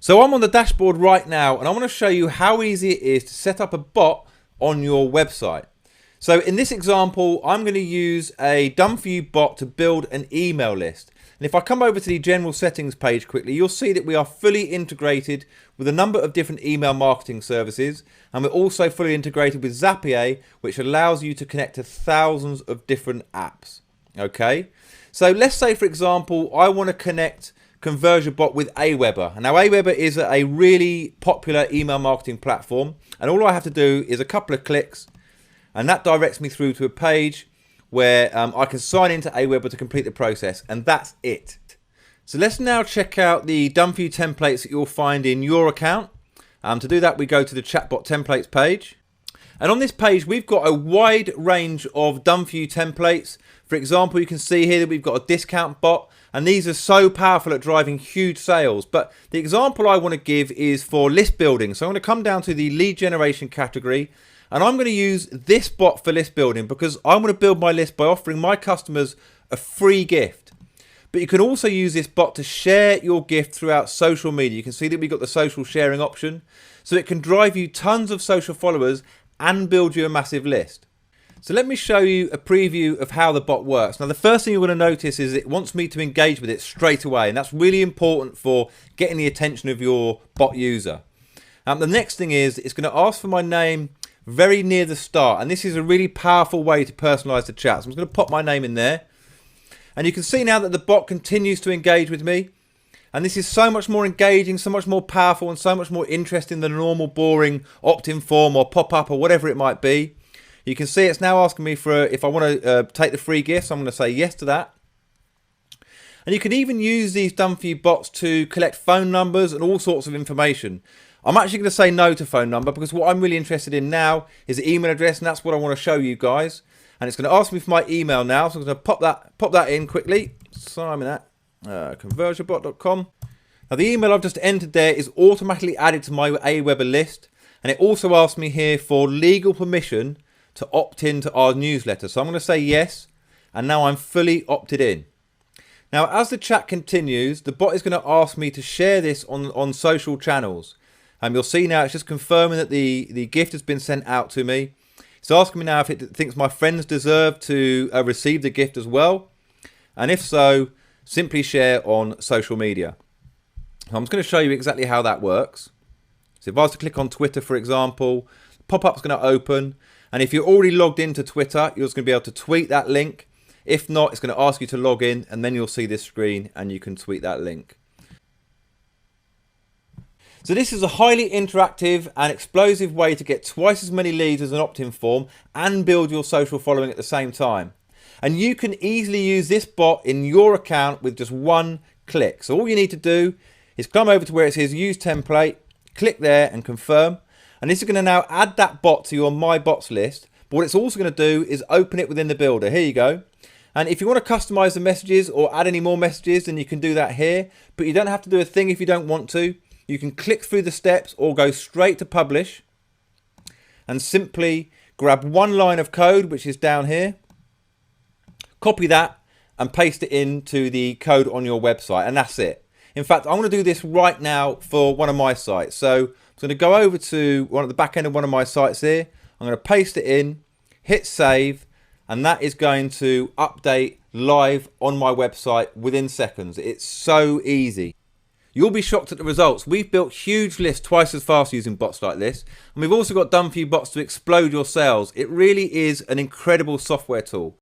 So I'm on the dashboard right now and I want to show you how easy it is to set up a bot on your website. So in this example, I'm going to use a done for you bot to build an email list. And if I come over to the general settings page quickly, you'll see that we are fully integrated with a number of different email marketing services. And we're also fully integrated with Zapier, which allows you to connect to thousands of different apps. Okay. So let's say, for example, I want to connect ConversioBot with Aweber. Now Aweber is a really popular email marketing platform, and all I have to do is a couple of clicks and that directs me through to a page where I can sign into Aweber to complete the process, and that's it. So let's now check out the done for you templates that you'll find in your account. To do that, we go to the chatbot templates page, and on this page we've got a wide range of done for you templates. For example, you can see here that we've got a discount bot, and these are so powerful at driving huge sales. But the example I want to give is for list building. So I'm going to come down to the lead generation category, and I'm going to use this bot for list building because I want to build my list by offering my customers a free gift. But you can also use this bot to share your gift throughout social media. You can see that we've got the social sharing option, so it can drive you tons of social followers and build you a massive list. So let me show you a preview of how the bot works. Now the first thing you're going to notice is it wants me to engage with it straight away, and that's really important for getting the attention of your bot user. The next thing is it's going to ask for my name very near the start, and this is a really powerful way to personalize the chat. So I'm just going to pop my name in there, and you can see now that the bot continues to engage with me, and this is so much more engaging, so much more powerful, and so much more interesting than a normal boring opt-in form or pop-up or whatever it might be. You can see it's now asking me for if I want to take the free gifts. I'm going to say yes to that. And you can even use these done for you bots to collect phone numbers and all sorts of information. I'm actually going to say no to phone number because what I'm really interested in now is the email address, and that's what I want to show you guys. And it's going to ask me for my email now, so I'm going to pop that in quickly. Simon at ConversioBot.com. Now the email I've just entered there is automatically added to my Aweber list, and it also asks me here for legal permission to opt in to our newsletter. So I'm going to say yes, and now I'm fully opted in. Now as the chat continues, the bot is going to ask me to share this on social channels. You'll see now it's just confirming that the gift has been sent out to me. It's asking me now if it thinks my friends deserve to receive the gift as well, and if so, simply share on social media. So I'm just going to show you exactly how that works. So if I was to click on Twitter, for example, pop-up's going to open. And if you're already logged into Twitter, you're just going to be able to tweet that link. If not, it's going to ask you to log in, and then you'll see this screen and you can tweet that link. So this is a highly interactive and explosive way to get twice as many leads as an opt-in form and build your social following at the same time. And you can easily use this bot in your account with just one click. So all you need to do is come over to where it says use template, click there and confirm. And this is going to now add that bot to your My Bots list. But what it's also going to do is open it within the builder. Here you go. And if you want to customize the messages or add any more messages, then you can do that here. But you don't have to do a thing if you don't want to. You can click through the steps or go straight to publish and simply grab one line of code, which is down here, copy that and paste it into the code on your website, and that's it. In fact, I'm going to do this right now for one of my sites. So I'm going to go over to one at the back end of one of my sites here. I'm going to paste it in, hit save, and that is going to update live on my website within seconds. It's so easy. You'll be shocked at the results. We've built huge lists twice as fast using bots like this, and we've also got done for you bots to explode your sales. It really is an incredible software tool.